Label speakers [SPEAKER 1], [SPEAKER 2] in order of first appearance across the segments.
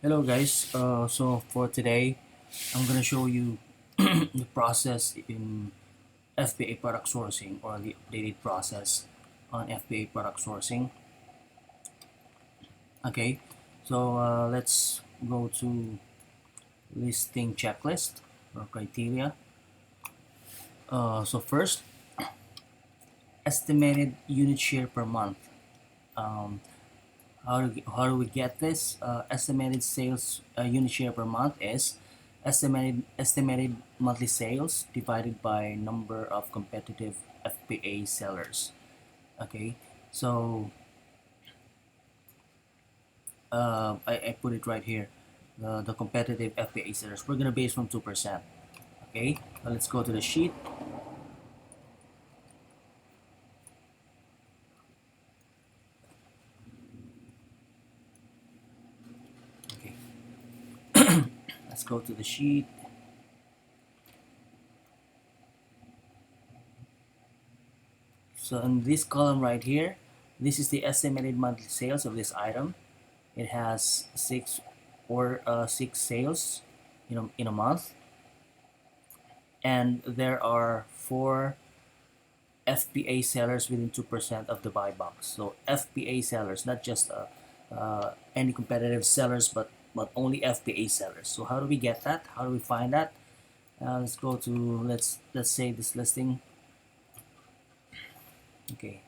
[SPEAKER 1] Hello guys, so for today I'm gonna show you the process in FBA product sourcing, or the updated process on FBA product sourcing. Okay, so let's go to listing checklist or criteria. So first, estimated unit share per month. Um, how do we get this? Estimated sales unit share per month is estimated monthly sales divided by number of competitive FBA sellers. Okay, so I put it right here. The competitive FBA sellers. We're gonna base from 2%. Okay, now let's go to the sheet. Okay, let's go to the sheet. So in this column right here, this is the estimated monthly sales of this item. It has six sales in a month, and there are four FBA sellers within 2% of the buy box. So FBA sellers, not just any competitive sellers, but only FBA sellers. So how do we get that? How do we find that? Let's go to let's say this listing. Okay,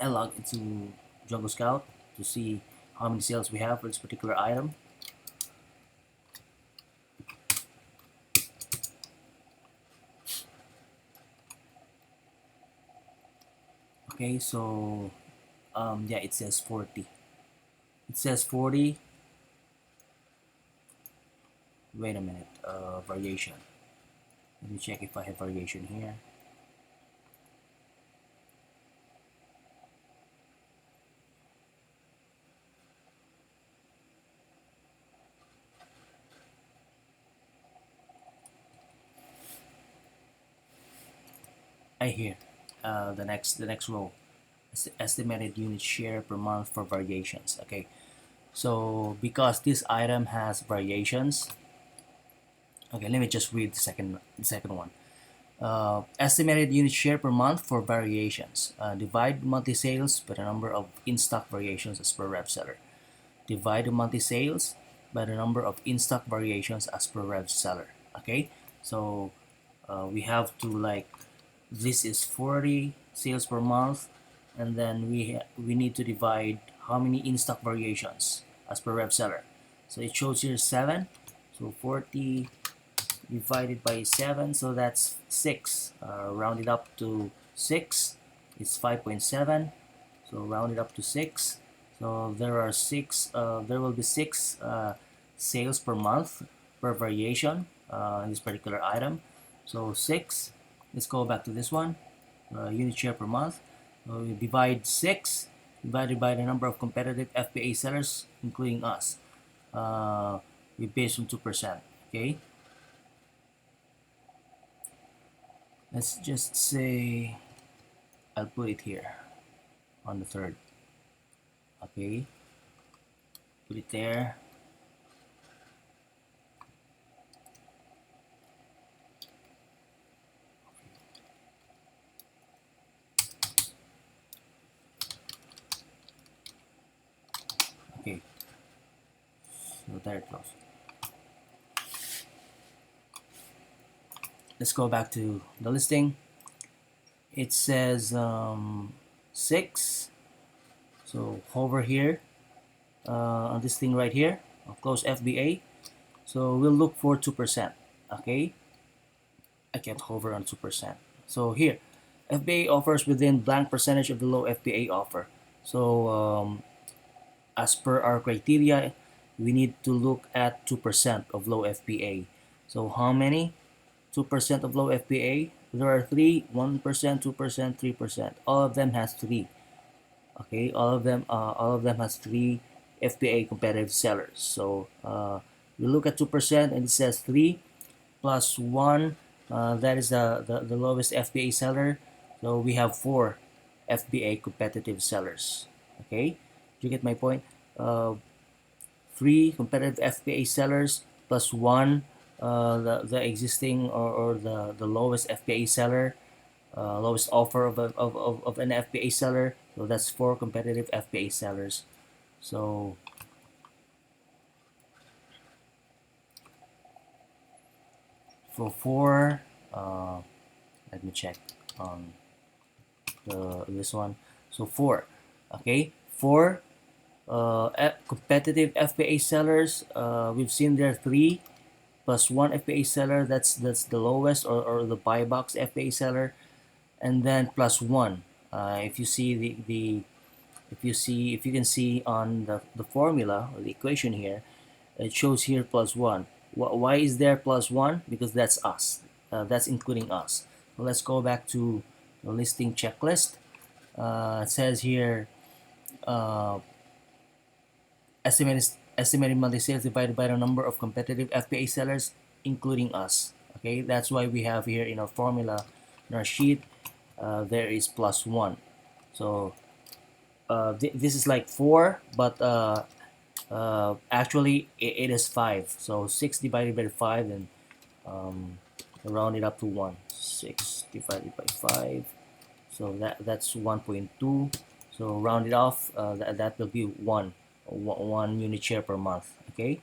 [SPEAKER 1] I log into Jungle Scout to see how many sales we have for this particular item. Okay, so yeah, it says 40. It says 40. Wait a minute. Variation. Let me check if I have variation here. I hear the next row. Estimated unit share per month for variations. Okay, so because this item has variations. Okay, let me just read the second one. Estimated unit share per month for variations. Divide monthly sales by the number of in-stock variations as per rev seller. Divide the monthly sales by the number of in-stock variations as per rev seller. Okay, so we have to, like, this is 40 sales per month, and then we need to divide how many in-stock variations as per rev seller. So it shows here 7. So 40 divided by 7, so that's 6. Rounded up to 6, it's 5.7. So round it up to 6. So there will be 6 sales per month per variation in this particular item. So 6. Let's go back to this one. Unit share per month. We divide 6 divided by the number of competitive FBA sellers, including us. We base on 2%. Okay. Let's just say I'll put it here on the third. Okay. Put it there. Okay. So there it goes. Let's go back to the listing. It says 6. So hover here on this thing right here. I'll close FBA. So we'll look for 2%. Okay. I can't hover on 2%. So here, FBA offers within blank percentage of the low FBA offer. So as per our criteria, we need to look at 2% of low FBA. So how many? 2% of low FBA. There are 3, 1%, 2%, 3%. All of them has 3. Okay, all of them has 3 FBA competitive sellers. So we look at 2%, and it says 3 plus 1. That is the lowest FBA seller. So we have 4 FBA competitive sellers. Okay, do you get my point? 3 competitive FBA sellers plus 1 the existing or the lowest FBA seller, lowest offer of an FBA seller. So that's 4 competitive FBA sellers. So for 4, let me check on this one. So 4, okay, 4 competitive FBA sellers. We've seen there 3 plus 1 FBA seller. That's the lowest or the buy box FBA seller, and then plus 1. If you see if you can see on the formula or the equation here, it shows here plus 1. Why is there plus 1? Because that's us. That's including us. So let's go back to the listing checklist. It says here uh, estimated monthly sales divided by the number of competitive FBA sellers, including us. Okay, that's why we have here in our formula, in our sheet, there is plus 1. So this is like 4, but actually it is 5. So 6 divided by 5, and round it up to 1. 6 divided by 5, so that's 1.2. So round it off, that will be 1 unit share per month. Okay,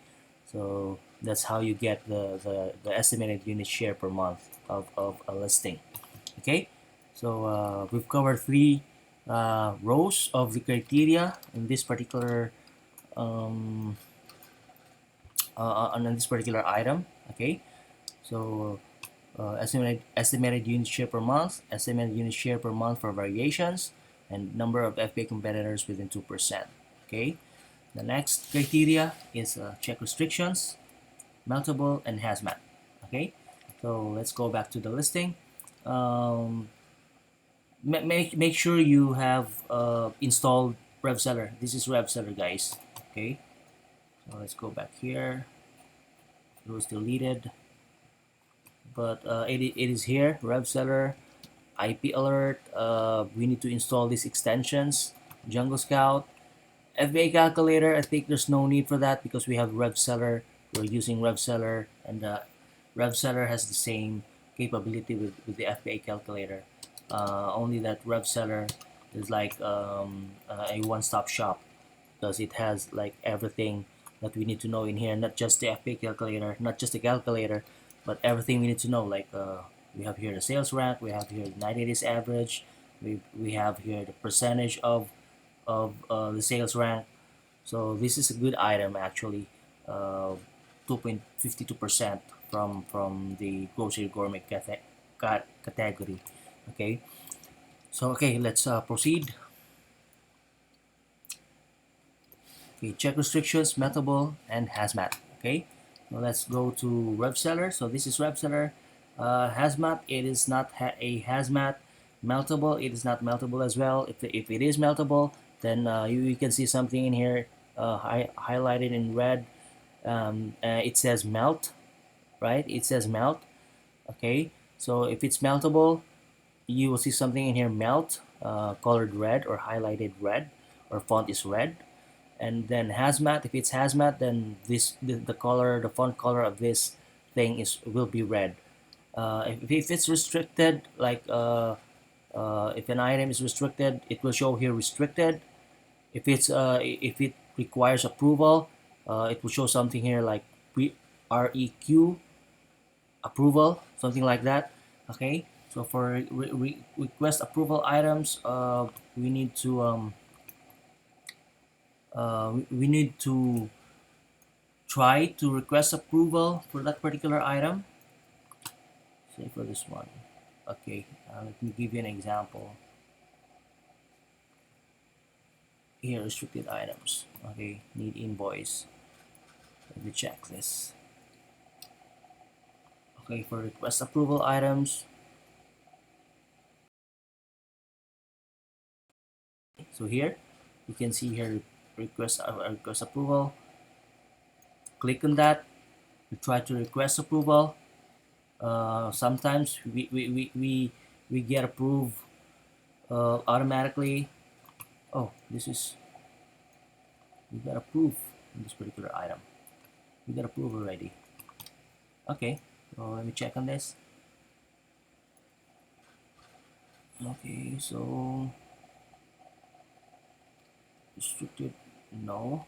[SPEAKER 1] so that's how you get the estimated unit share per month of a listing. Okay, so we've covered 3 rows of the criteria in this particular on this particular item. Okay, so estimated unit share per month, estimated unit share per month for variations, and number of FBA competitors within 2%. Okay, the next criteria is check restrictions, meltable, and hazmat. Okay, so let's go back to the listing. Um, make sure you have installed RevSeller. This is RevSeller, guys. Okay, so let's go back here. It was deleted, but it is here. RevSeller, IP alert. We need to install these extensions. Jungle Scout, FBA calculator. I think there's no need for that because we have RevSeller. We're using RevSeller, and RevSeller has the same capability with the FBA calculator. Only that RevSeller is like a one-stop shop because it has like everything that we need to know in here, not just the FBA calculator, not just the calculator, but everything we need to know. Like we have here the sales rank, we have here the 90 days average, we have here the percentage of the sales rank. So this is a good item actually. 2.52% from the grocery gourmet category. Okay, so okay, let's proceed. Okay, check restrictions, meltable, and hazmat. Okay, so let's go to RevSeller. So this is RevSeller. Hazmat, it is not a hazmat. Meltable, it is not meltable as well. If it is meltable, then you can see something in here highlighted in red. It says melt, right? It says melt. Okay, so if it's meltable, you will see something in here melt, colored red or highlighted red, or font is red. And then hazmat, if it's hazmat, then the color, the font color of this thing will be red. If it's restricted, like if an item is restricted, it will show here restricted. If if it requires approval, it will show something here like REQ approval, something like that. Okay, so for request approval items, we need to we need to try to request approval for that particular item. Say for this one. Okay, let me give you an example. Here, restricted items. Okay, need invoice. Let me check this. Okay, for request approval items. So here, you can see here request approval. Click on that. We try to request approval. Sometimes we get approved automatically. Oh, this is we got approved. in this particular item. We got approved already. Okay, so let me check on this. Okay, so restricted, no.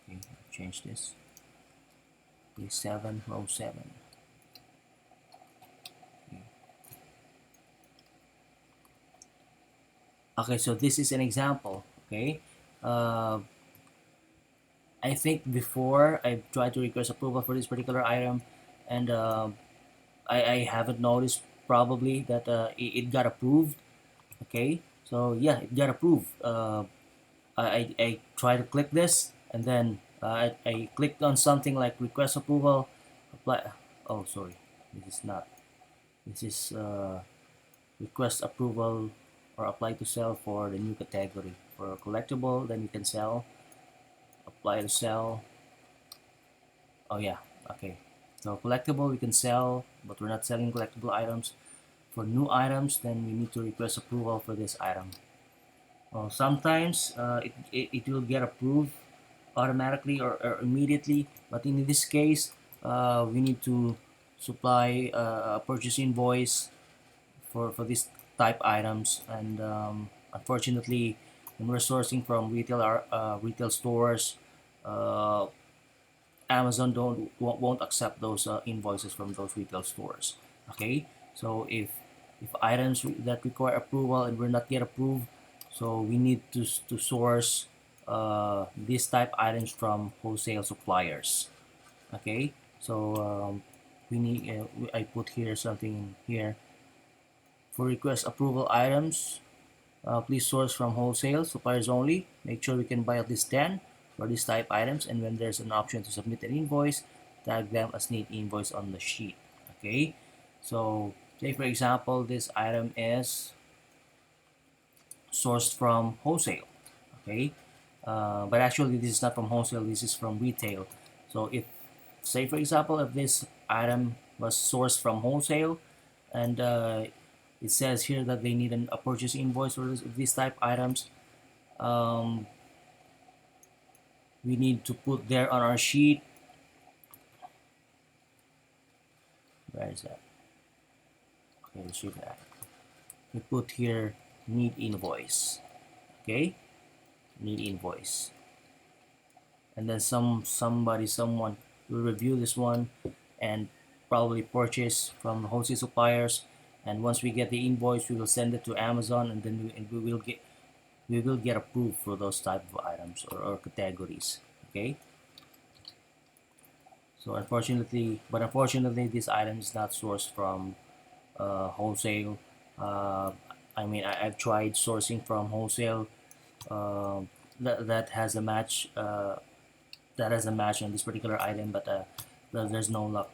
[SPEAKER 1] Okay, I'll change this. A7, row 7. Okay, so this is an example. Okay, uh, I think before I tried to request approval for this particular item, and I haven't noticed probably that it got approved. Okay, so yeah, it got approved. I try to click this, and then I clicked on something like request approval, apply. Oh, sorry, this is not. This is request approval or apply to sell for the new category. For a collectible, then you can sell, apply to sell. Oh yeah, okay. So collectible we can sell, but we're not selling collectible items. For new items, then we need to request approval for this item. Sometimes it will get approved automatically or immediately, but in this case, we need to supply a purchase invoice for these type items, and unfortunately, when we're sourcing from retail stores, uh, Amazon won't accept those invoices from those retail stores. Okay, so if items that require approval and we're not yet approved, so we need to source these type items from wholesale suppliers. Okay, so we need I put here something here for request approval items. Please source from wholesale suppliers only. Make sure we can buy at least 10 for these type items, and when there's an option to submit an invoice, tag them as need invoice on the sheet. Okay, so say for example this item is sourced from wholesale. Okay, but actually this is not from wholesale, this is from retail. So if, say for example, if this item was sourced from wholesale, and it says here that they need a purchase invoice for these type items, um, we need to put there on our sheet. Where is that? Okay, the sheet that we put here need invoice. Okay, need invoice, and then someone will review this one and probably purchase from wholesale suppliers. And once we get the invoice, we will send it to Amazon, and then we will get approved for those type of items or categories. Okay, so unfortunately this item is not sourced from wholesale. uh, I mean, I've tried sourcing from wholesale, uh, that has a match, on this particular item, but there's no luck.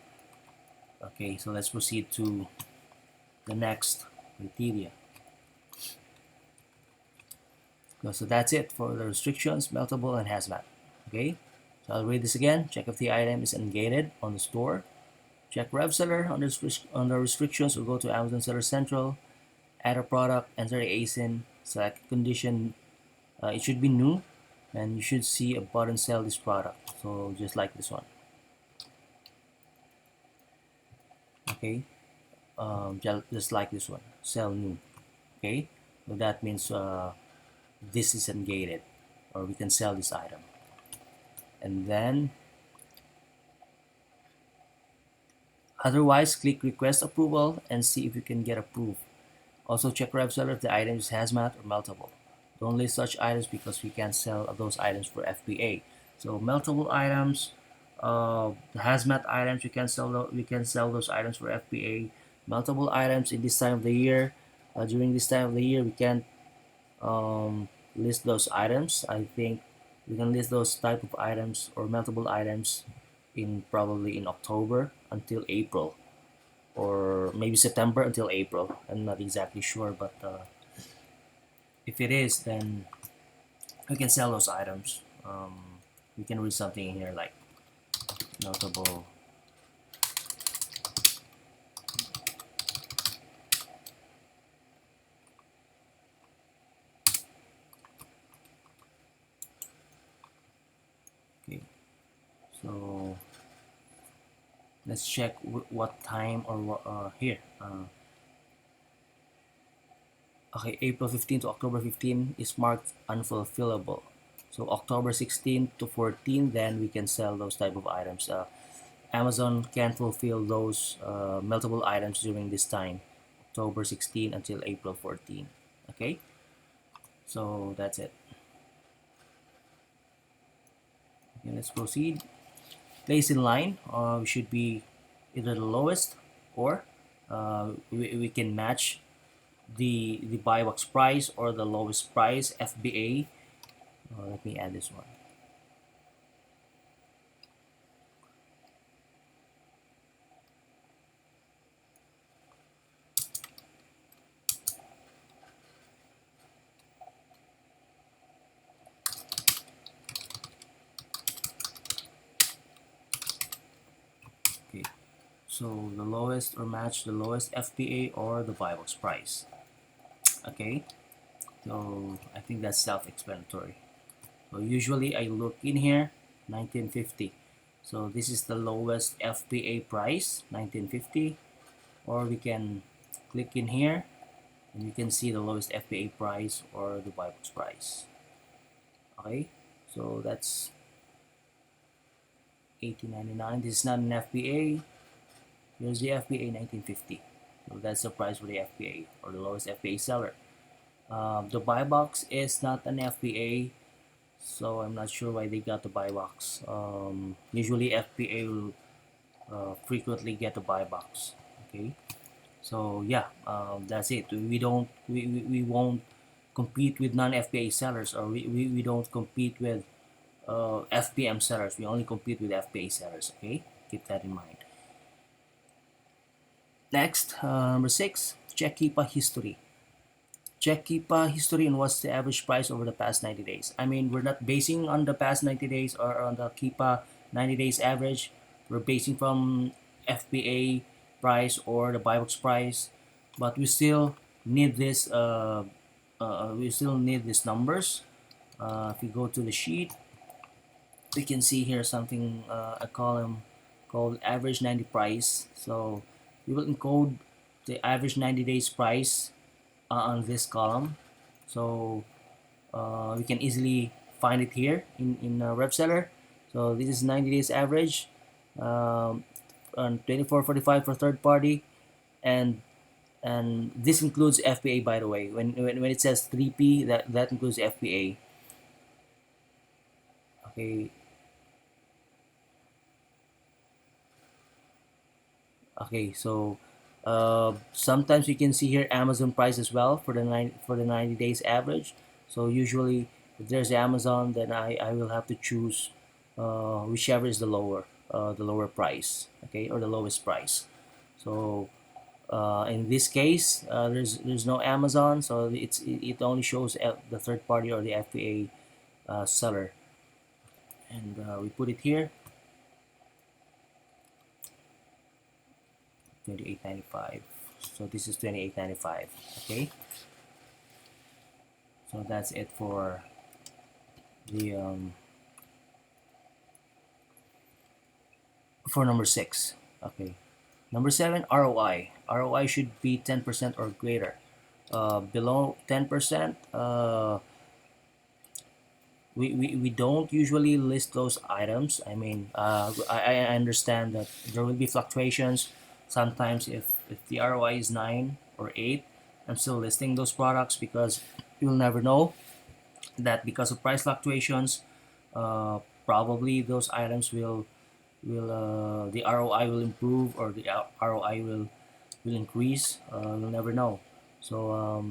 [SPEAKER 1] Okay, so let's proceed to the next criteria. So that's it for the restrictions, meltable, and hazmat. Okay, so I'll read this again. Check if the item is ungated on the store. Check Rev Seller under restrictions, or go to Amazon Seller Central. Add a product, enter the ASIN, select condition. It should be new, and you should see a button sell this product. So just like this one. Okay, just like this one, sell new. Okay, so that means this is ungated, or we can sell this item. And then otherwise, click request approval and see if you can get approved. Also check RevSeller if the item is hazmat or meltable. Don't list such items because we can't sell those items for FBA. So meltable items, the hazmat items, we can sell those items for FBA. Meltable items in this time of the year, during this time of the year, we can't list those items. I think we can list those type of items or meltable items in probably in October until April, or maybe September until April. I'm not exactly sure, but if it is, then we can sell those items. We can read something in here like notable Let's check what time or what here. Okay, April 15 to October 15 is marked unfulfillable. So October 16 to 14, then we can sell those type of items. Amazon can fulfill those meltable items during this time, October 16 until April 14. Okay, so that's it. Okay, let's proceed. Place in line, we should be either the lowest or we can match the buy box price or the lowest price FBA. Let me add this one. Okay, so the lowest or match the lowest FBA or the buy box price. Okay, so I think that's self-explanatory. So usually I look in here 1950. So this is the lowest FBA price 1950, or we can click in here and you can see the lowest FBA price or the buy box price. Okay, so that's 1899. This is not an FBA. Here's the FBA 1950. So that's the price for the FBA or the lowest FBA seller. The buy box is not an FBA, so I'm not sure why they got the buy box. Usually FBA will frequently get the buy box. Okay, so yeah, that's it. We won't compete with non-FBA sellers, or we don't compete with FBM sellers. We only compete with FBA sellers. Okay, keep that in mind. Next, number 6, check Keepa history. Check Keepa history and what's the average price over the past 90 days. I mean, we're not basing on the past 90 days or on the Keepa 90 days average. We're basing from FBA price or the buy box price, but we still need this. We still need these numbers. If we go to the sheet, we can see here something a column called average 90 price. So we will encode the average 90 days price on this column. So we can easily find it here in web seller. So this is 90 days average, on 24.45 for third party, and this includes FBA, by the way. When it says 3P, that includes FBA. Okay. Okay, so sometimes you can see here Amazon price as well for the 90 days average. So usually if there's Amazon, then I will have to choose whichever is the lower price, okay, or the lowest price. So in this case, there's no Amazon, so it only shows the third party or the FBA seller, and we put it here, 28.95. So this is 28.95. Okay, so that's it for the for number 6. Okay, number 7, ROI. ROI should be 10% or greater. Below 10%, we don't usually list those items. I mean, I understand that there will be fluctuations. Sometimes if the ROI is 9 or 8, I'm still listing those products because you'll never know that because of price fluctuations, probably those items will the ROI will improve or the ROI will increase. You'll never know. So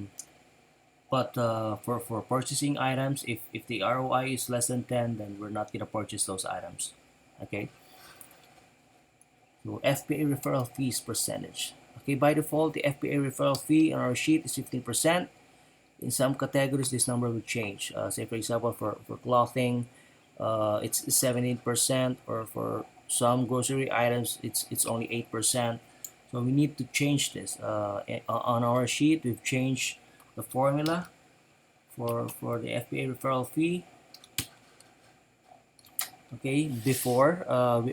[SPEAKER 1] but for purchasing items, if the ROI is less than 10, then we're not gonna purchase those items. Okay, so FBA referral fees percentage. Okay, by default the FBA referral fee on our sheet is 15%. In some categories this number will change. Say for example for clothing, it's 17%, or for some grocery items it's only 8%. So we need to change this. On our sheet we've changed the formula for the FBA referral fee. Okay, before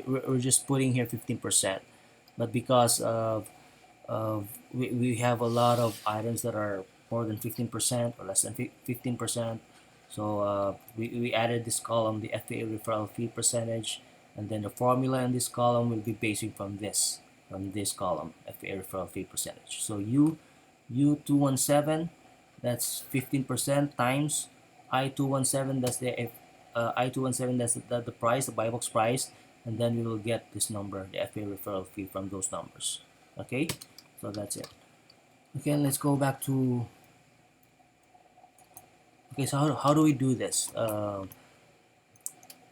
[SPEAKER 1] we're just putting here 15%, but because we have a lot of items that are more than 15% or less than 15%. So we added this column, the FBA referral fee percentage, and then the formula in this column will be basing from this column, FBA referral fee percentage. So U217, that's 15% times I217, that's the I217, that's the price, the buy box price, and then we will get this number, the FBA referral fee from those numbers. Okay, so that's it. Okay, let's go back to, okay, so how do we do this?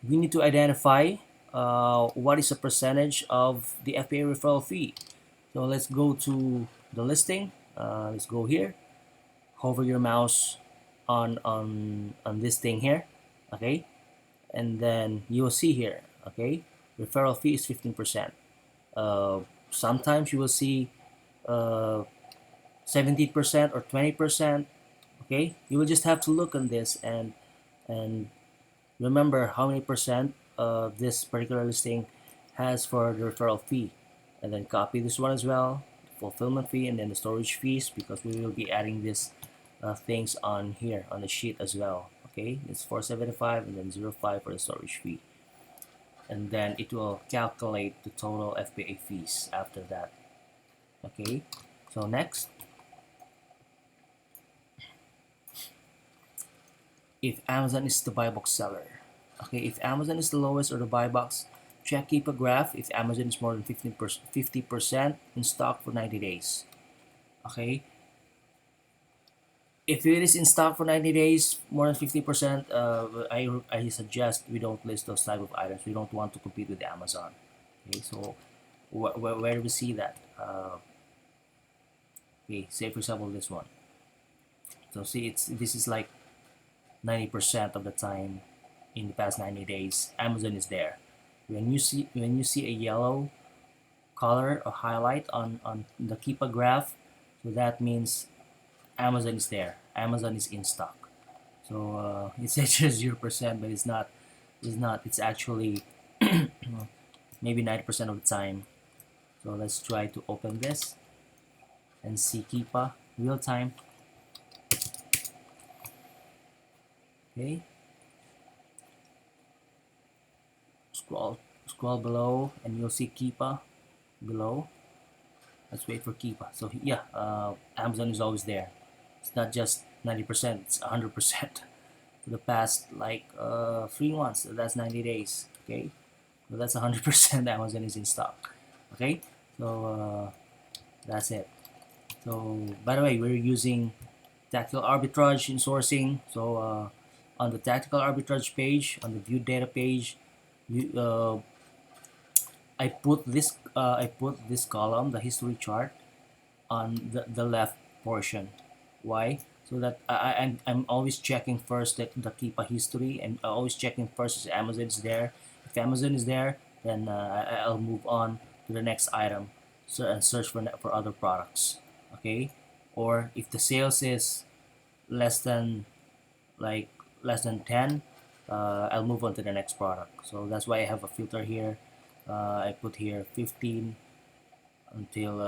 [SPEAKER 1] We need to identify what is the percentage of the FBA referral fee. So let's go to the listing. Let's go here, hover your mouse on this thing here, okay, and then you will see here, okay, referral fee is 15%. Sometimes you will see 17% or 20%. Okay, you will just have to look on this and remember how many percent this particular listing has for the referral fee, and then copy this one as well, fulfillment fee, and then the storage fees, because we will be adding this things on here on the sheet as well. Okay, it's 475 and then 05 for the storage fee, and then it will calculate the total FBA fees after that. Okay, so next, if Amazon is the buy box seller. Okay, if Amazon is the lowest or the buy box, check keep a graph if Amazon is more than 50% in stock for 90 days. Okay, if it is in stock for 90 days, more than 50%, I suggest we don't list those type of items. We don't want to compete with Amazon. Okay, so where do we see that? Okay, say for example this one. So see, this is like 90% of the time in the past 90 days, Amazon is there. When you see a yellow color or highlight on the Keepa graph, so that means Amazon is there. Amazon is in stock. So it says 0%, but it's not. It's not. It's actually maybe 90% of the time. So let's try to open this and see Keepa real time. Okay. Scroll below and you'll see Keepa below. Let's wait for Keepa. So yeah, Amazon is always there. It's not just 90%, it's 100% for the past like 3 months. So that's 90 days. Okay, so that's 100% Amazon is in stock. Okay, so that's it. So by the way, we're using tactical arbitrage in sourcing. So on the tactical arbitrage page, on the view data page, you I put this column, the history chart, on the left portion. Why? So that I'm always checking first the Keepa history, and always checking first if Amazon is there. If Amazon is there, then I'll move on to the next item, so and search for other products. Okay, or if the sales is less than like less than 10, I'll move on to the next product. So that's why I have a filter here. I put here 15 until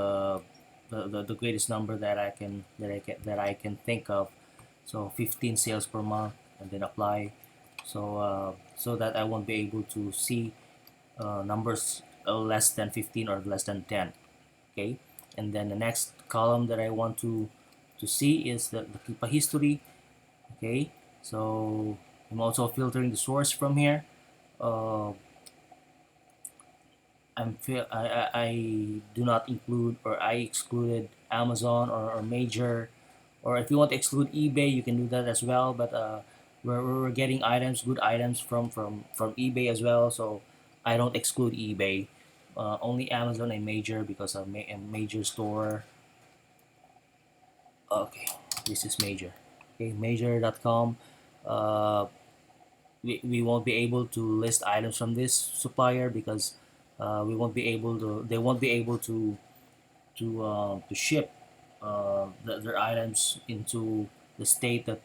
[SPEAKER 1] the greatest number that I can think of. So 15 sales per month, and then apply. So so that I won't be able to see numbers less than 15 or less than 10. Okay, and then the next column that I want to see is the Keepa history. Okay, so I'm also filtering the source from here. Uh, I do not include, or I excluded Amazon or major, or if you want to exclude eBay, you can do that as well. But we're getting items, good items from eBay as well. So I don't exclude eBay. Only Amazon and major, because a major store. Okay, this is major. Okay, major.com. Uh, we won't be able to list items from this supplier because we won't be able to. They won't be able to ship their items into the state that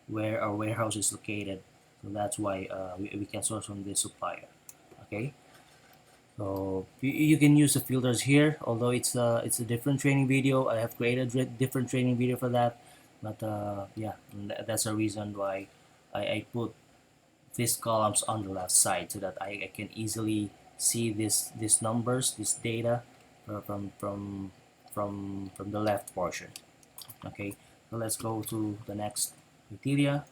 [SPEAKER 1] where our warehouse is located. So that's why we can source from this supplier. Okay. So you can use the filters here, although it's a different training video. I have created a different training video for that, but yeah, that's a reason why I put these columns on the left side so that I can easily see these numbers, this data from the left portion. Okay, so let's go to the next criteria.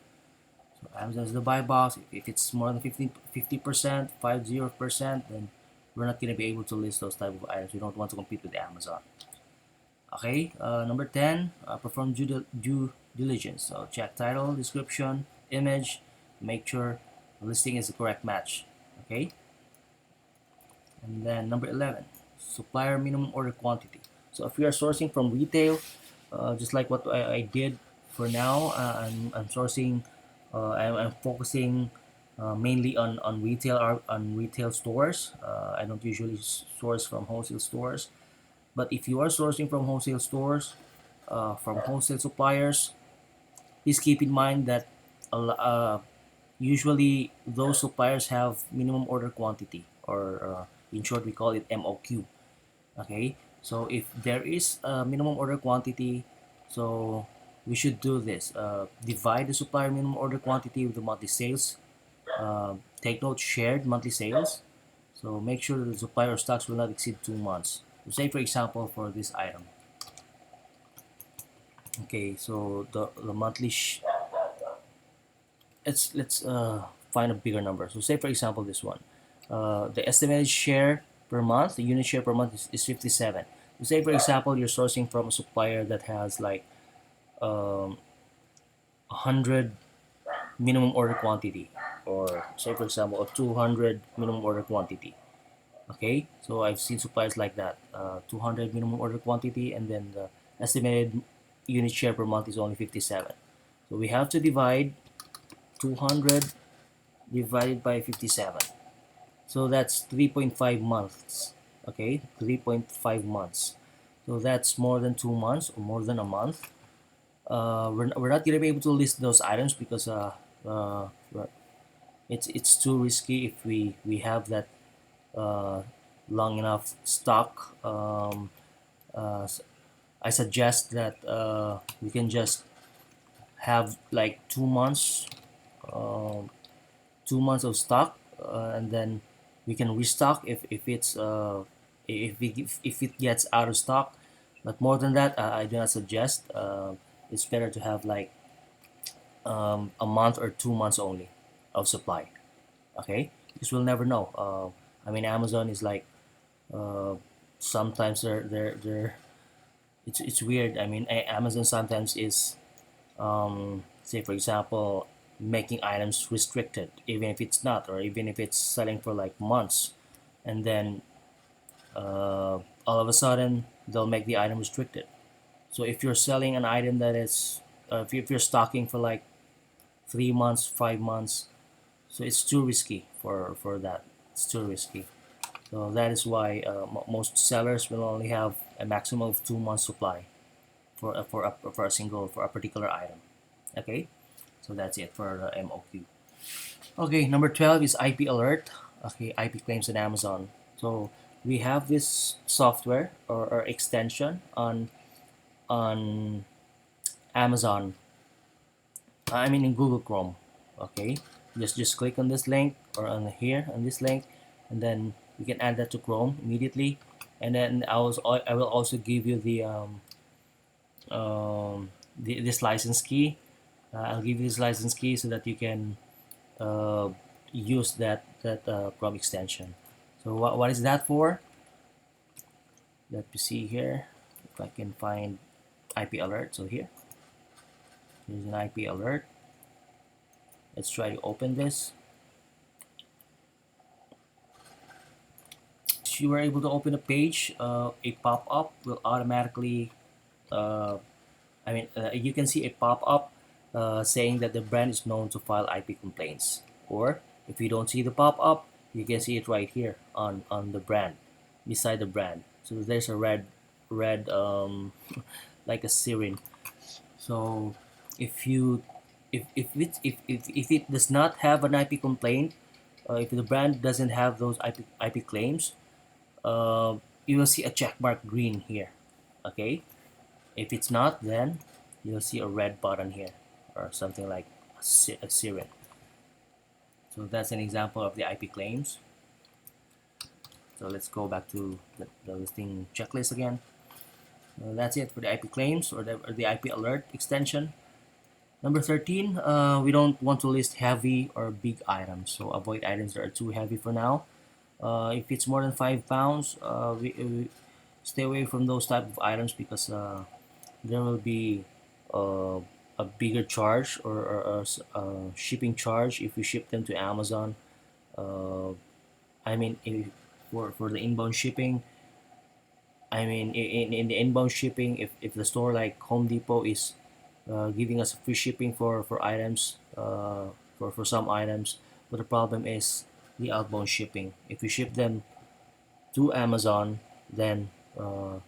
[SPEAKER 1] So Amazon is the buy box. If it's more than 50%, 50%, then we're not going to be able to list those type of items. We don't want to compete with Amazon. Okay, number 10, perform due diligence. So check title, description, image, make sure the listing is the correct match. Okay, and then number 11, supplier minimum order quantity. So if we are sourcing from retail, just like what I did for now, I'm sourcing, I'm focusing mainly on retail stores. I don't usually source from wholesale stores. But if you are sourcing from wholesale stores, from wholesale suppliers, please keep in mind that usually those suppliers have minimum order quantity, or in short, we call it MOQ. Okay, so if there is a minimum order quantity, so we should do this: divide the supplier minimum order quantity with the monthly sales. Take note, shared monthly sales. So make sure that the supplier stocks will not exceed 2 months. So say for example for this item. Okay, so the monthly let's find a bigger number. So say for example this one. The estimated share per month, the unit share per month is 57. So say for example you're sourcing from a supplier that has like 100 minimum order quantity, or say for example a 200 minimum order quantity. Okay, so I've seen suppliers like that, 200 minimum order quantity, and then the estimated unit share per month is only 57. So we have to divide 200 divided by 57. So that's 3.5 months. Okay, 3.5 months. So that's more than 2 months or more than a month. We're not gonna be able to list those items because it's too risky if we have that long enough stock. Uh, I suggest that we can just have like 2 months, uh, 2 months of stock, and then we can restock if it gets out of stock. But more than that, I do not suggest. It's better to have like a month or 2 months only of supply. Okay, because we'll never know. I mean, Amazon is like uh, sometimes they're it's weird. I mean, Amazon sometimes is say for example making items restricted even if it's not, or even if it's selling for like months, and then all of a sudden they'll make the item restricted. So if you're selling an item that is if you're stocking for like 3 months, 5 months, so it's too risky for that. It's too risky. So that is why most sellers will only have a maximum of 2 months supply for a single, for a particular item. Okay, so that's it for the MOQ. Okay, number 12 is IP alert. Okay, IP claims on Amazon. So we have this software, or extension on Amazon. I mean in Google Chrome. Okay, just click on this link, or on here on this link, and then we can add that to Chrome immediately. And then I will also give you this license key. I'll give you this license key so that you can uh, use that Chrome extension. So what is that for? Let me see here if I can find IP alert. So here's an IP alert. Let's try to open this. If you were able to open a page, a pop-up will automatically you can see a pop-up saying that the brand is known to file IP complaints. Or if you don't see the pop-up, you can see it right here on the brand, beside the brand. So there's a red like a siren. So if you if it does not have an IP complaint, if the brand doesn't have those IP claims, uh, you will see a check mark green here. Okay, if it's not, then you'll see a red button here or something like a siren. So that's an example of the IP claims. So let's go back to the listing checklist again. That's it for the IP claims or the IP alert extension. Number 13, we don't want to list heavy or big items, so avoid items that are too heavy for now. If it's more than 5 pounds, we stay away from those type of items because there will be uh, a bigger charge or shipping charge if you ship them to Amazon. Uh, I mean, for the inbound shipping, I mean, in the inbound shipping, if the store like Home Depot is giving us free shipping for items, for some items, but the problem is the outbound shipping. If you ship them to Amazon, then uh,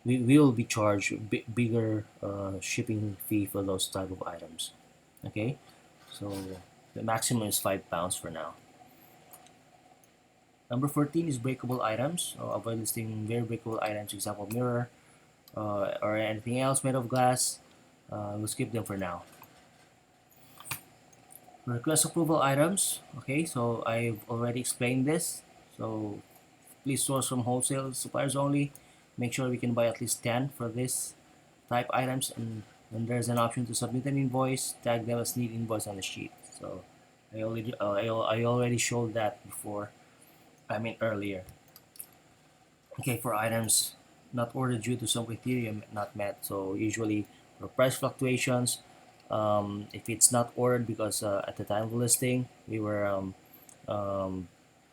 [SPEAKER 1] we will be charged bigger shipping fee for those type of items. Okay, so the maximum is 5 pounds for now. Number 14 is breakable items. So avoid listing very breakable items, example mirror or anything else made of glass. We'll skip them for now. Request approval items. Okay, so I've already explained this. So please source from wholesale suppliers only. Make sure we can buy at least 10 for this type items, and then there's an option to submit an invoice, tag them as need invoice on the sheet. So I already showed that before. I mean earlier. Okay, for items not ordered due to some criteria not met. So usually for price fluctuations, if it's not ordered because at the time of listing we were um,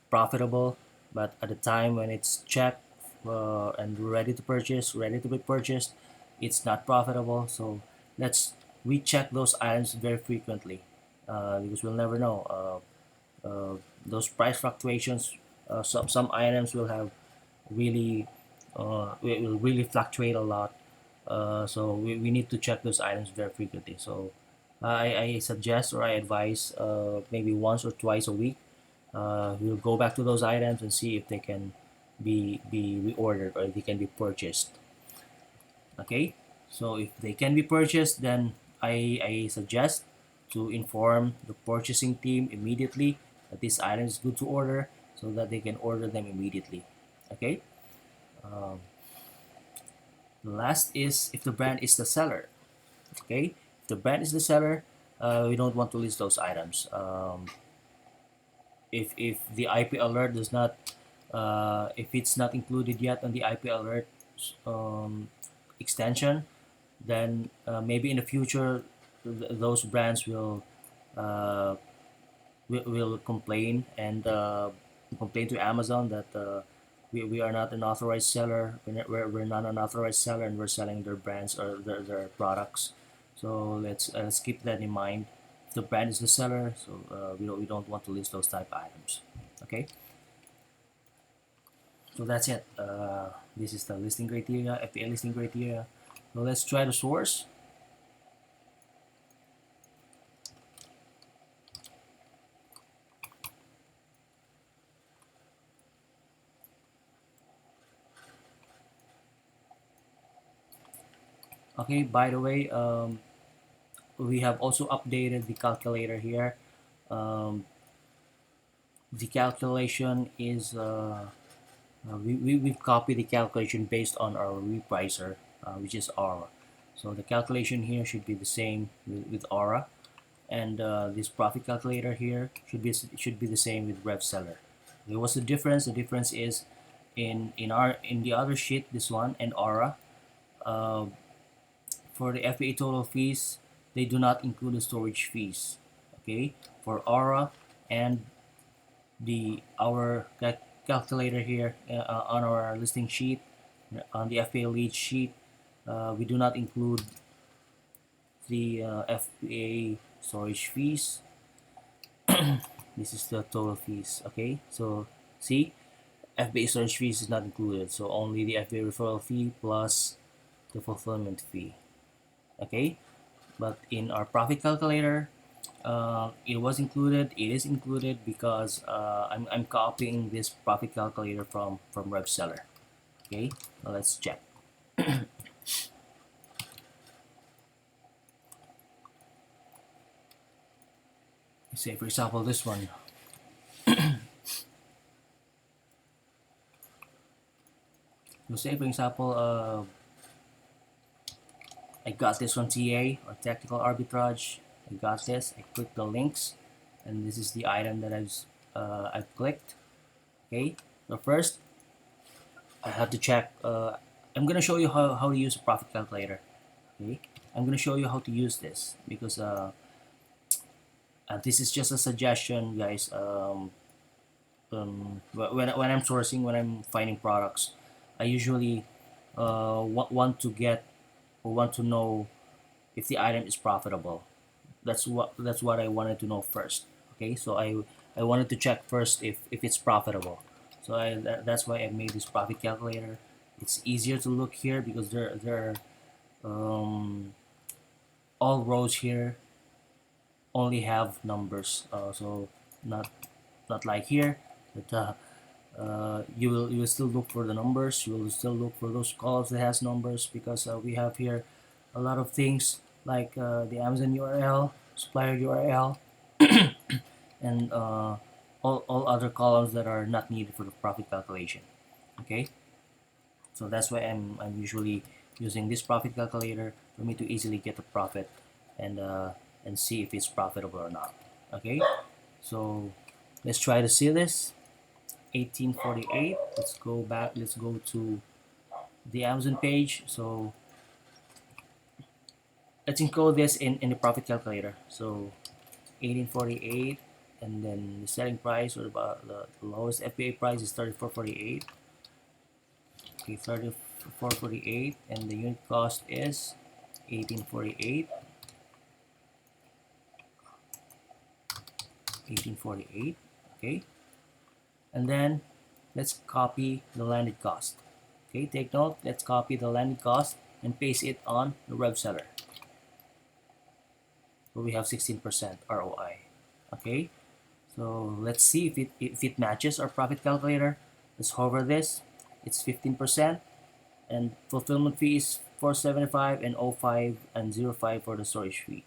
[SPEAKER 1] profitable, but at the time when it's checked and ready to purchase, ready to be purchased, it's not profitable. So let's recheck those items very frequently because we'll never know. Those price fluctuations, some items will have really will really fluctuate a lot. So we need to check those items very frequently. So I suggest or I advise maybe once or twice a week. We'll go back to those items and see if they can be reordered or they can be purchased. Okay, so if they can be purchased, then I suggest to inform the purchasing team immediately that this item is good to order so that they can order them immediately. Okay. Um, the last is if the brand is the seller. Okay, if the brand is the seller, we don't want to list those items. If the IP alert does not, if it's not included yet on the IP alert um, extension, then maybe in the future those brands uh, will complain and complain to Amazon that we are not an authorized seller. We're not an authorized seller, and we're selling their brands or their products. So let's keep that in mind. If the brand is the seller, so we don't want to list those type items. Okay. So that's it. This is the listing criteria, FBA listing criteria. So let's try the source. Okay, by the way, we have also updated the calculator here. Um, the calculation is we've copied the calculation based on our repricer, which is Aura. So the calculation here should be the same with Aura, and this profit calculator here should be the same with RevSeller. Okay, what's the difference? The difference is in the other sheet, this one and Aura. Uh, for the FBA total fees, they do not include the storage fees. Okay, for Aura and the our calculator here on our listing sheet, on the FBA lead sheet, we do not include the FBA storage fees. This is the total fees. Okay, so see, FBA storage fees is not included, so only the FBA referral fee plus the fulfillment fee. Okay, but in our profit calculator, It was included. It is included because I'm copying this profit calculator from RevSeller. Okay, so let's check. Say for example this one. So say for example, I got this one TA or tactical arbitrage. I got this. I click the links, and this is the item that I've clicked. Okay, so first I have to check. I'm gonna show you how to use a profit calculator. Okay, I'm gonna show you how to use this because this is just a suggestion, guys. When I'm sourcing, when I'm finding products, I usually want to get or want to know if the item is profitable. That's what I wanted to know first. Okay, so I wanted to check first if it's profitable. So that's why I made this profit calculator. It's easier to look here because there are all rows here only have numbers. So not not like here that you will still look for the numbers. You will still look for those columns that has numbers because we have here a lot of things like the Amazon URL, supplier URL, and all other columns that are not needed for the profit calculation. Okay, so that's why I'm usually using this profit calculator for me to easily get the profit and see if it's profitable or not. Okay, so let's try to see this. 1848. Let's go back. Let's go to the Amazon page. So let's encode this in the profit calculator. So 1848, and then the selling price or about the lowest FBA price is 34.48. Okay, 34.48, and the unit cost is 1848. 1848. Okay, and then let's copy the landed cost. Okay, take note. Let's copy the landed cost and paste it on the RevSeller. So we have 16% ROI. Okay, so let's see if it matches our profit calculator. Let's hover this. It's 15%, and fulfillment fee is 475 and 05 and 05 for the storage fee.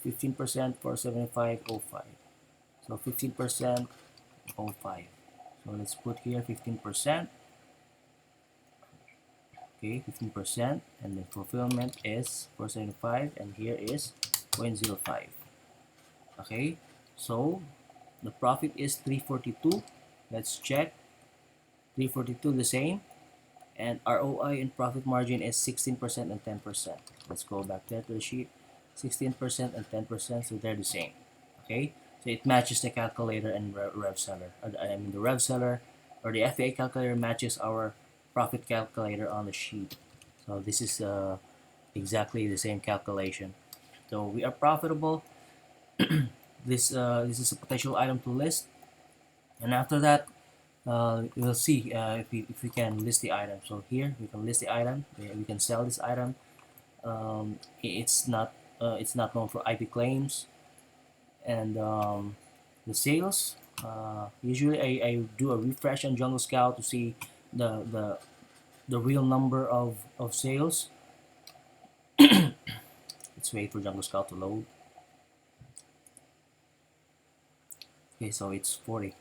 [SPEAKER 1] 15%, 475, 05. So 15%, 05. So let's put here 15%. Okay, 15%, and the fulfillment is 475, and here is 0.05. Okay, so the profit is 342. Let's check. 342 the same, and ROI and profit margin is 16% and 10%. Let's go back there to the sheet. 16% and 10%, so they're the same. Okay, so it matches the calculator and RevSeller. I mean the RevSeller or the FBA calculator matches our profit calculator on the sheet. So this is exactly the same calculation. So we are profitable. This is a potential item to list, and after that we'll see if we can list the item. So here we can list the item. We can sell this item. It's not known for IP claims, and the sales. Usually I do a refresh on Jungle Scout to see the real number of sales. Let's wait for Jungle Scout to load. Okay, so it's 40.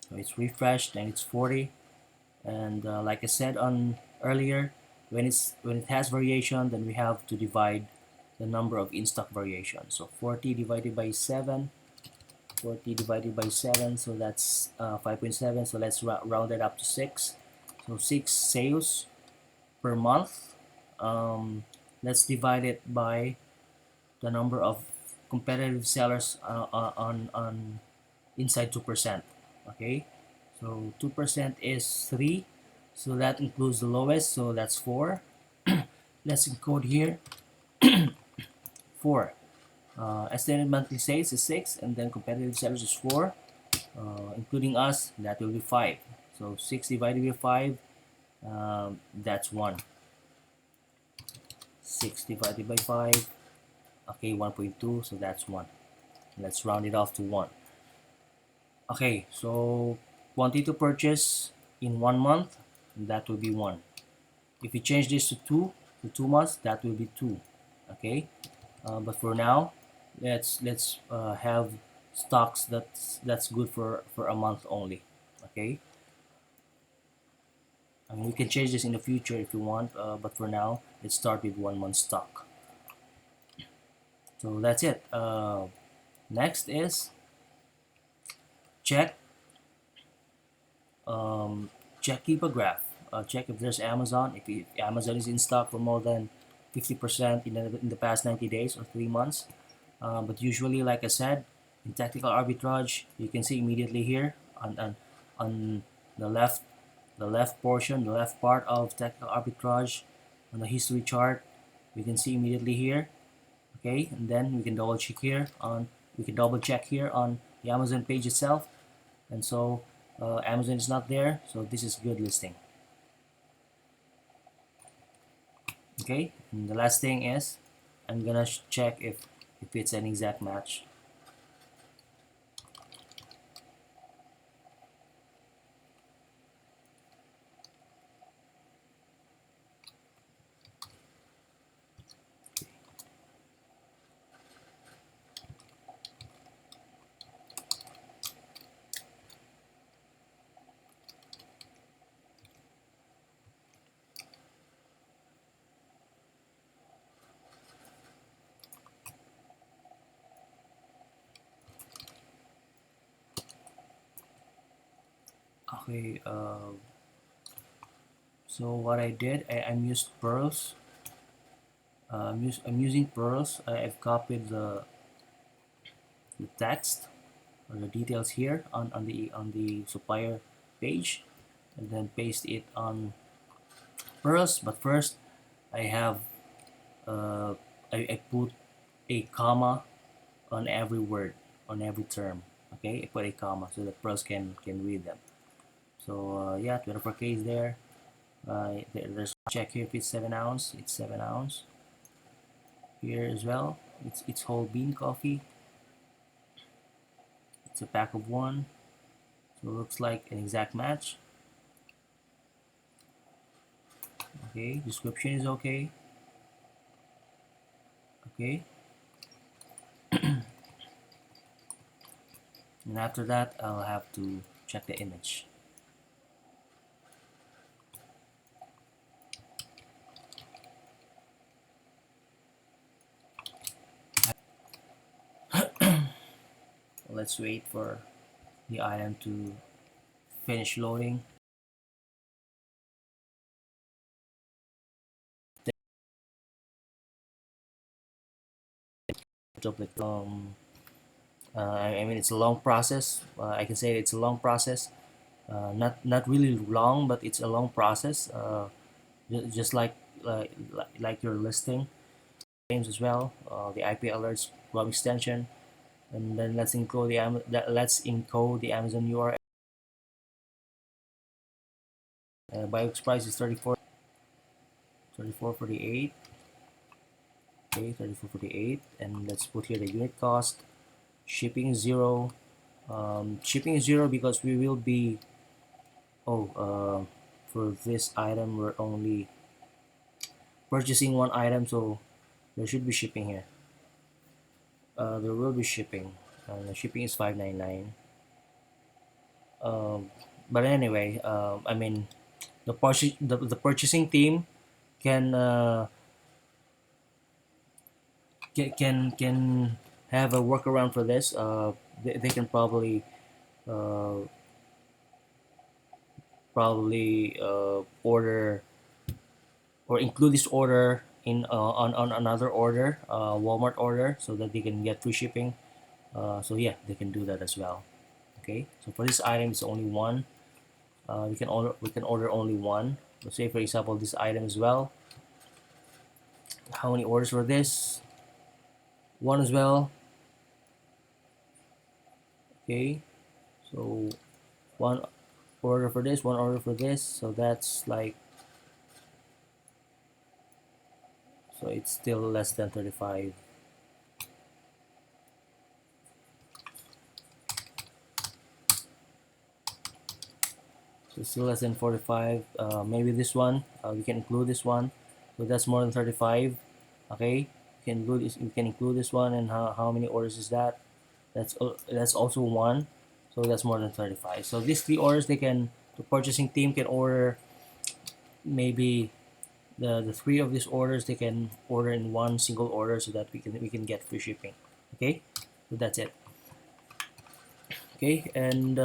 [SPEAKER 1] So it's refreshed and it's 40. And like I said on earlier, when it has variation, then we have to divide the number of in-stock variations. So 40 divided by 7. 40 divided by 7, so that's 5.7. So let's round it up to 6. So 6 sales per month. Let's divide it by the number of competitive sellers on inside 2%. Okay, so 2% is 3, so that includes the lowest, so that's 4. Let's encode here 4. Estimated monthly sales is 6, and then competitive sellers is 4, including us, that will be 5. So 6 divided by 5, that's 1. 6 divided by 5, Okay, 1.2, so that's 1. Let's round it off to 1. Okay, so wanting to purchase in 1 month, that will be 1. If you change this to 2 months, that will be 2. Okay, but for now, let's have stocks that's good for a month only. Okay, I mean, we can change this in the future if you want, but for now, let's start with 1 month stock. So that's it. Next is check um, check keep a graph. Check if there's Amazon. If Amazon is in stock for more than 50% in the past 90 days or 3 months. But usually, like I said, in tactical arbitrage, you can see immediately here on the left portion, the left part of tactical arbitrage on the history chart. We can see immediately here. Okay, and then we can double check here on the Amazon page itself, and so Amazon is not there, so this is good listing. Okay, and the last thing is I'm gonna check if it's an exact match. Okay, so what I did, I'm used pearls. I'm using pearls. I've copied the text or the details here on the supplier page, and then paste it on pearls. But first, I have uh, I put a comma on every word, on every term. Okay, I put a comma so the pros can read them. So yeah, 24K is there. There's check here if it's 7 ounce. It's 7 ounce here as well. It's whole bean coffee. It's a pack of one. So it looks like an exact match. Okay, description is okay. Okay, and after that I'll have to check the image. Let's wait for the item to finish loading. I mean, it's a long process. I can say it's a long process. Not really long, but it's a long process. Just like your listing games as well. The IP alerts, web extension, and then let's encode the Amazon URL. Biox price is 34.48. Okay, 34.48, and let's put here the unit cost. Shipping is 0. Shipping is 0 because we will be for this item we're only purchasing one item, so there should be shipping here. There will be shipping. The shipping is 599. But anyway, I mean, the purchasing team can can have a workaround for this. They can uh, probably order or include this order in on another order, Walmart order, so that they can get free shipping. So yeah, they can do that as well. Okay, so for this item, it's only one. We can order only one. Let's say for example this item as well. How many orders for this? One as well. Okay, so one order for this, one order for this. So that's like, so it's still less than 35. So still less than 45. Maybe this one, we can include this one. So that's more than 35. Okay, you can include this one. And how many orders is that? That's also one. So that's more than 35. So these three orders, the purchasing team can order maybe the three of these orders. They can order in one single order so that we can get free shipping. Okay, so that's it. Okay, and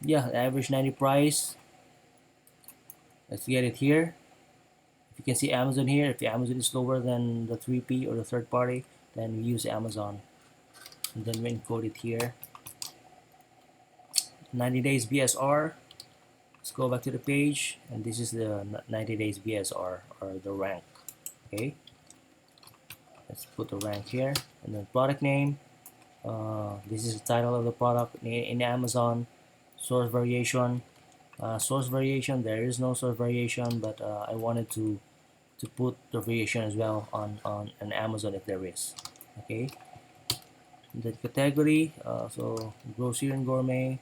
[SPEAKER 1] yeah, the average 90 price, let's get it here. If you can see Amazon here, if the Amazon is lower than the 3P or the third party, then we use Amazon, and then we encode it here. 90 days BSR. Let's go back to the page, and this is the 90 days BSR, or the rank. Okay, let's put the rank here, and then product name. This is the title of the product in Amazon. Source variation. Source variation, there is no source variation, but I wanted to put the variation as well on Amazon if there is. Okay, the category, so grocery and gourmet,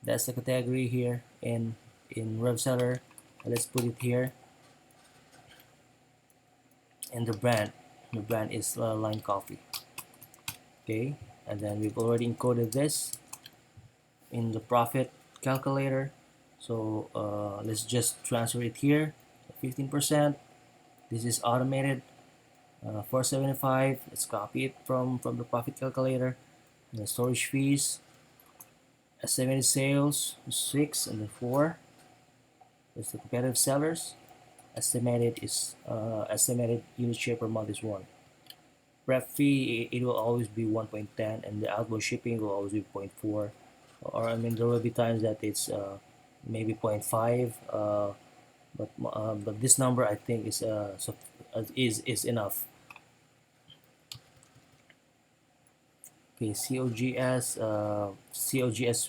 [SPEAKER 1] that's the category here in RevSeller. Let's put it here. And the brand is Line Coffee. Okay, and then we've already encoded this in the profit calculator. So let's just transfer it here. 15%. This is automated. 475. Let's copy it from the profit calculator. And the storage fees. Estimated sales 6, and then 4. That's the competitive sellers. Estimated unit share per month is 1. Prep fee, it will always be 1.10, and the outbound shipping will always be 0.4. Or I mean, there will be times that it's maybe 0.5. But this number, I think, is enough. Okay, COGS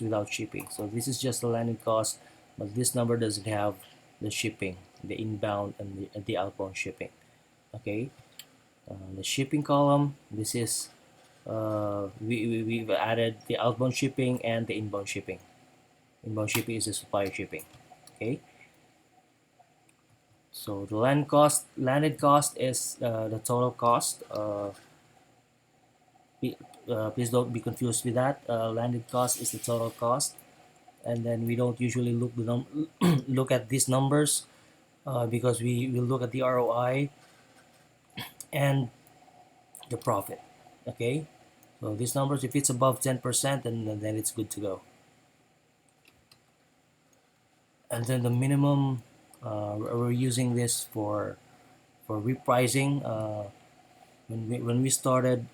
[SPEAKER 1] without shipping. So this is just the landing cost, but this number doesn't have the shipping, the inbound and the outbound shipping. Okay, the shipping column. This is we've added the outbound shipping and the inbound shipping. Inbound shipping is the supplier shipping. Okay. So the landed cost is the total cost. Please don't be confused with that. Landed cost is the total cost, and then we don't usually look at these numbers because we will look at the ROI and the profit. Okay, so these numbers, if it's above 10%, then it's good to go. And then the minimum, we're using this for repricing. When we started,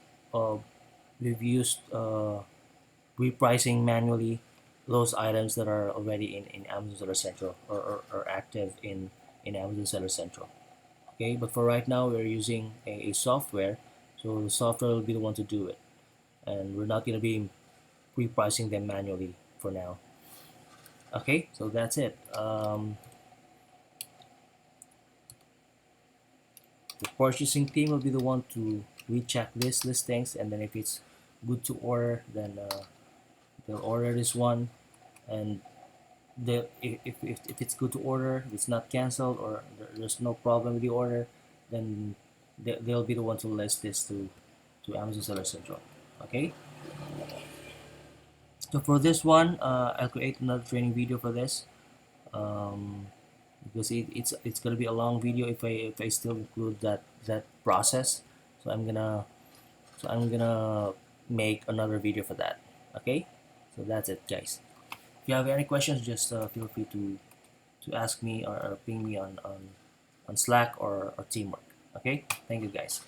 [SPEAKER 1] we've used repricing manually those items that are already in Amazon Seller Central, or active in Amazon Seller Central. Okay, but for right now we're using a software, so the software will be the one to do it, and we're not going to be repricing them manually for now. Okay, so that's it. The purchasing team will be the one to recheck these listings, and then if it's good to order, then they'll order this one, and if it's good to order, if it's not canceled, or there's no problem with the order, then they'll be the one to list this to Amazon Seller Central. Okay, so for this one, I'll create another training video for this, because it's gonna be a long video if I still include that process. So I'm gonna make another video for that. Okay, so that's it, guys. If you have any questions, just feel free to ask me, or ping me on Slack or Teamwork. Okay, thank you, guys.